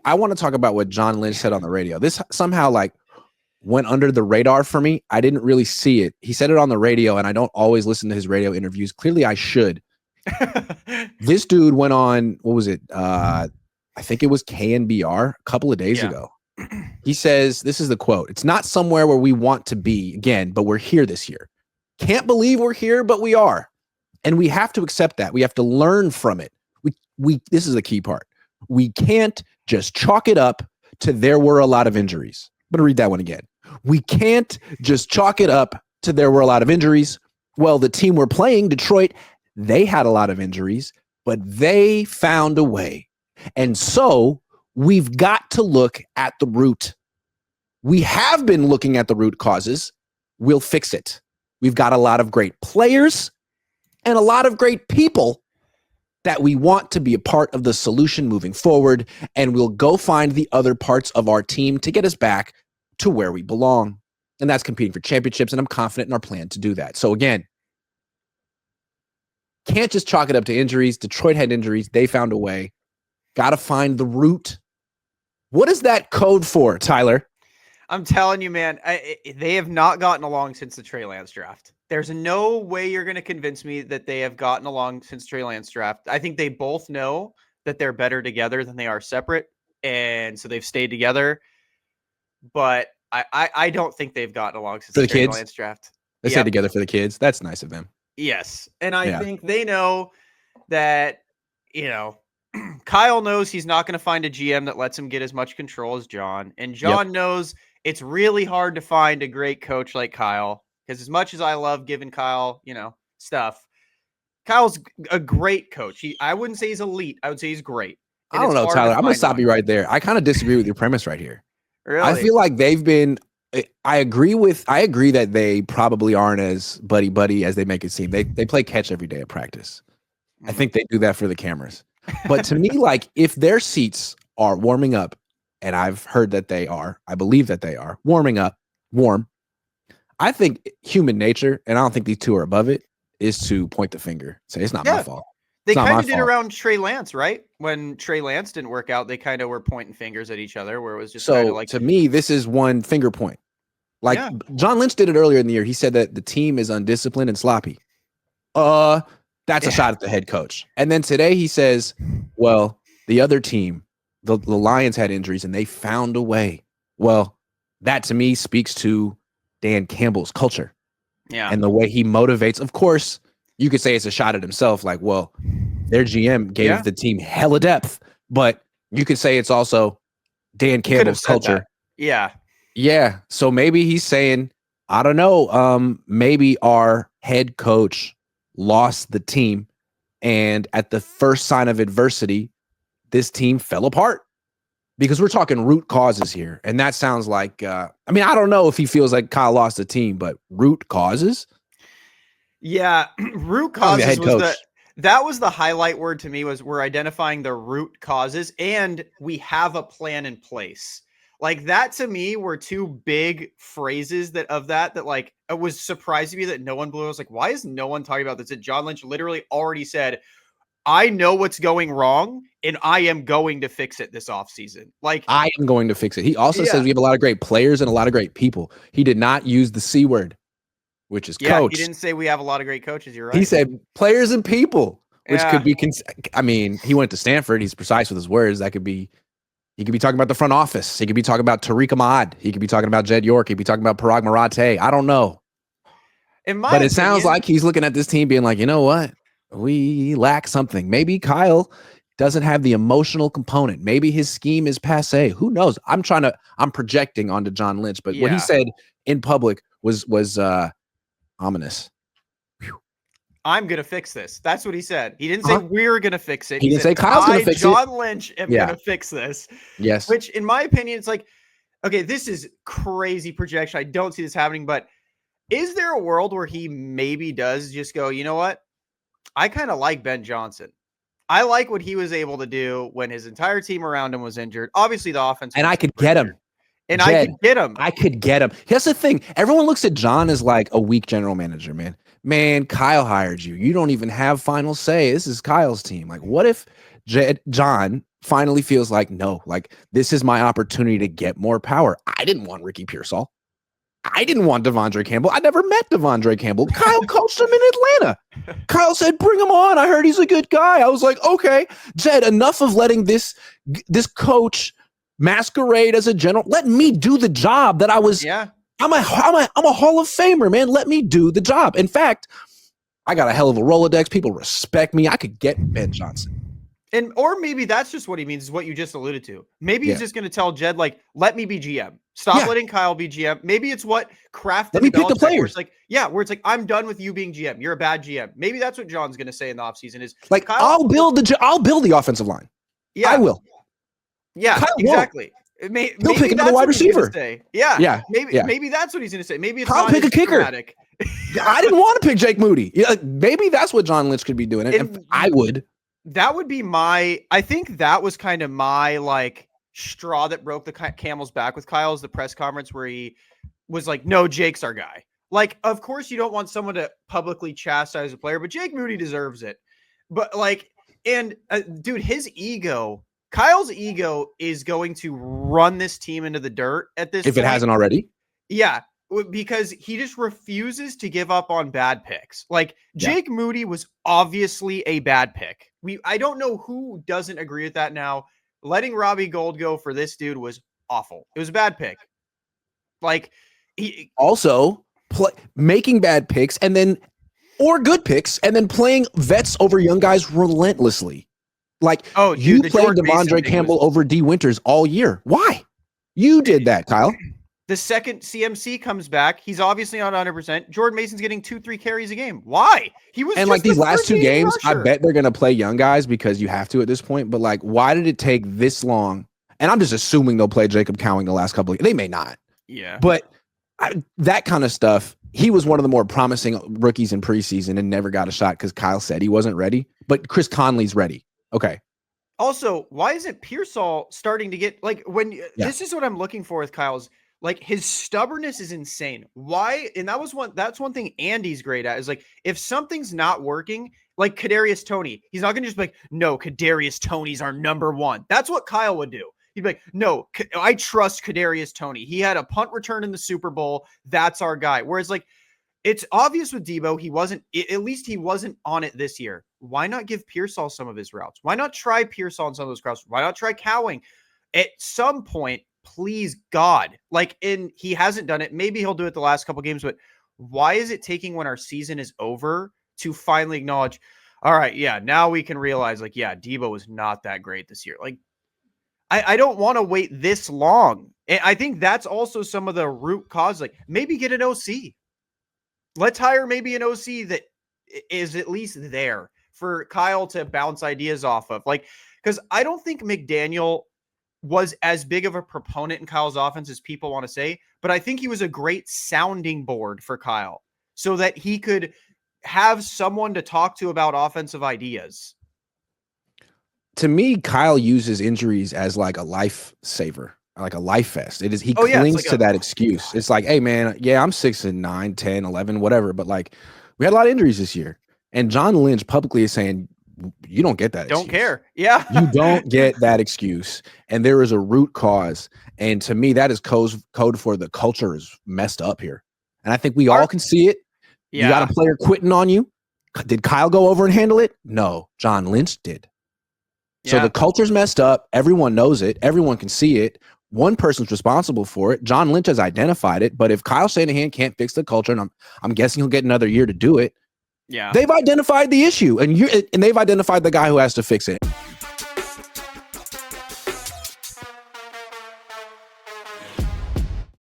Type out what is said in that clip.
I want to talk about what John Lynch said on the radio. This somehow like went under the radar for me. I didn't really see it. He said it on the radio, and I don't always listen to his radio interviews. Clearly, I should. This dude went on, what was it? I think it was KNBR a couple of days ago. He says, this is the quote, "It's not somewhere where we want to be again, but we're here this year. Can't believe we're here, but we are. And we have to accept that. We have to learn from it. This is the key part. We can't just chalk it up to there were a lot of injuries." I'm going to read that one again. We can't just chalk it up to there were a lot of injuries. Well, the team we're playing, Detroit, they had a lot of injuries, but they found a way. And so we've got to look at the root. We have been looking at the root causes. We'll fix it. We've got a lot of great players and a lot of great people that we want to be a part of the solution moving forward, and we'll go find the other parts of our team to get us back to where we belong. And that's competing for championships, and I'm confident in our plan to do that. So again, can't just chalk it up to injuries. Detroit had injuries. They found a way. Got to find the root. What is that code for, Tyler? I'm telling you, man, they have not gotten along since the Trey Lance draft. There's no way you're going to convince me that they have gotten along since Trey Lance draft. I think they both know that they're better together than they are separate, and so they've stayed together. But I don't think they've gotten along since for the Trey kids? Lance draft. They stay together for the kids. That's nice of them. Yes, and I think they know that, Kyle knows he's not going to find a GM that lets him get as much control as John, and John knows it's really hard to find a great coach like Kyle. Because as much as I love giving Kyle, stuff, Kyle's a great coach. I wouldn't say he's elite. I would say he's great. I don't know, Tyler. I'm going to stop you right there. I kind of disagree with your premise right here. Really? I feel like they've been – I agree that they probably aren't as buddy-buddy as they make it seem. They play catch every day at practice. I think they do that for the cameras. But to me, like, if their seats are warming up, and I've heard that they are, I believe that they are, warm, I think human nature, and I don't think these two are above it, is to point the finger. Say, it's not my fault. They kind of did around Trey Lance, right? When Trey Lance didn't work out, they kind of were pointing fingers at each other, where it was just so like, to me, this is one finger point. Like John Lynch did it earlier in the year. He said that the team is undisciplined and sloppy. That's a shot at the head coach. And then today he says, well, the other team, the Lions had injuries and they found a way. Well, that to me speaks to Dan Campbell's culture. Yeah. And the way he motivates. Of course, you could say it's a shot at himself. Like, well, their GM gave the team hella depth, but you could say it's also Dan Campbell's culture. Yeah. Yeah. So maybe he's saying, I don't know, maybe our head coach lost the team, and at the first sign of adversity, this team fell apart. Because we're talking root causes here. And that sounds like, I don't know if he feels like Kyle lost the team, but root causes? Yeah, root causes that was the highlight word to me, was we're identifying the root causes and we have a plan in place. Like, that to me were two big phrases that like, it was surprising me that no one blew. I was like, why is no one talking about this? And John Lynch literally already said, I know what's going wrong and I am going to fix it this offseason. Like, I am going to fix it. He also says we have a lot of great players and a lot of great people. He did not use the C word, which is coach. He didn't say we have a lot of great coaches. You're right. He said players and people, which could be, he went to Stanford. He's precise with his words. That could be, he could be talking about the front office. He could be talking about Tariq Ahmad. He could be talking about Jed York. He could be talking about Parag Marathe. I don't know. But it sounds like he's looking at this team being like, you know what? We lack something. Maybe Kyle doesn't have the emotional component. Maybe his scheme is passe. Who knows? I'm projecting onto John Lynch, but what he said in public was ominous. I'm going to fix this. That's what he said. He didn't say we're going to fix it. He didn't say Kyle's going to fix it. John Lynch am going to fix this. Yes. Which, in my opinion, it's like, okay, this is crazy projection. I don't see this happening, but is there a world where he maybe does just go, you know what? I kind of like Ben Johnson. I like what he was able to do when his entire team around him was injured. Obviously, the offense. And I could get him. And Jed, I could get him. Here's the thing. Everyone looks at John as like a weak general manager, man. Man, Kyle hired you. You don't even have final say. This is Kyle's team. Like, what if John finally feels like, no, like this is my opportunity to get more power. I didn't want Ricky Pearsall. I didn't want Devondre Campbell. I never met Devondre Campbell. Kyle coached him in Atlanta. Kyle said, bring him on. I heard he's a good guy. I was like, okay, Jed, enough of letting this coach masquerade as a general. Let me do the job that I was. Yeah. I'm a Hall of Famer, man. Let me do the job. In fact, I got a hell of a Rolodex. People respect me. I could get Ben Johnson. Or maybe that's just what he means, is what you just alluded to. Maybe he's just going to tell Jed, like, let me be GM. Stop letting Kyle be GM. Maybe it's what crafted. Let me pick the players. Where it's like, I'm done with you being GM. You're a bad GM. Maybe that's what John's going to say in the offseason is like, Kyle, I'll build the offensive line. Yeah, I will. Yeah, Kyle exactly. He'll pick another wide receiver. Yeah. Maybe that's what he's going to say. Maybe it's I'll pick a kicker. I didn't want to pick Jake Moody. Yeah, maybe that's what John Lynch could be doing. And I would. That would be I think that was kind of my like straw that broke the camel's back with Kyle, is the press conference where he was like, no, Jake's our guy. Like, of course you don't want someone to publicly chastise a player, but Jake Moody deserves it. But like, and dude, Kyle's ego is going to run this team into the dirt at this point. If it hasn't already. Yeah. Because he just refuses to give up on bad picks. Like Jake Moody was obviously a bad pick. I don't know who doesn't agree with that now. Letting Robbie Gould go for this dude was awful. It was a bad pick. Like he also making bad picks or good picks and then playing vets over young guys relentlessly. Like you played Devondre Campbell over D Winters all year. Why? You did that, Kyle. The second CMC comes back, he's obviously not 100%. Jordan Mason's getting 2-3 carries a game. Why? He was, and like these last two games, rusher. I bet they're going to play young guys because you have to at this point. But like, why did it take this long? And I'm just assuming they'll play Jacob Cowing the last couple of. They may not. Yeah. But that kind of stuff. He was one of the more promising rookies in preseason and never got a shot because Kyle said he wasn't ready. But Chris Conley's ready. Okay. Also, why isn't Pearsall starting to get like when this is what I'm looking for with Kyle's. Like his stubbornness is insane. Why? And that's one thing Andy's great at is like, if something's not working, like Kadarius Toney, he's not going to just be like, no, Kadarius Toney's our number one. That's what Kyle would do. He'd be like, no, I trust Kadarius Toney. He had a punt return in the Super Bowl. That's our guy. Whereas like, it's obvious with Debo, at least he wasn't on it this year. Why not give Pearsall some of his routes? Why not try Pearsall on some of those routes? Why not try Cowing? At some point, please God, and he hasn't done it. Maybe he'll do it the last couple games, but why is it taking when our season is over to finally acknowledge, all right, yeah, now we can realize Debo was not that great this year. Like, I don't want to wait this long. And I think that's also some of the root cause. Like maybe get an OC. Let's hire maybe an OC that is at least there for Kyle to bounce ideas off of. Like, because I don't think McDaniel was as big of a proponent in Kyle's offense as people want to say, but I think he was a great sounding board for Kyle so that he could have someone to talk to about offensive ideas. To me, Kyle uses injuries as like a lifesaver, like a life vest. It is, he clings to that excuse. It's like, hey man, yeah, I'm 6 and 9, 10, 11, whatever. But like we had a lot of injuries this year. And John Lynch publicly is saying, you don't get that excuse. Don't care. Yeah. You don't get that excuse. And there is a root cause. And to me, that is code for the culture is messed up here. And I think we all can see it. Yeah. You got a player quitting on you. Did Kyle go over and handle it? No, John Lynch did. Yeah. So the culture's messed up. Everyone knows it. Everyone can see it. One person's responsible for it. John Lynch has identified it. But if Kyle Shanahan can't fix the culture, and I'm guessing he'll get another year to do it, yeah, they've identified the issue, and they've identified the guy who has to fix it.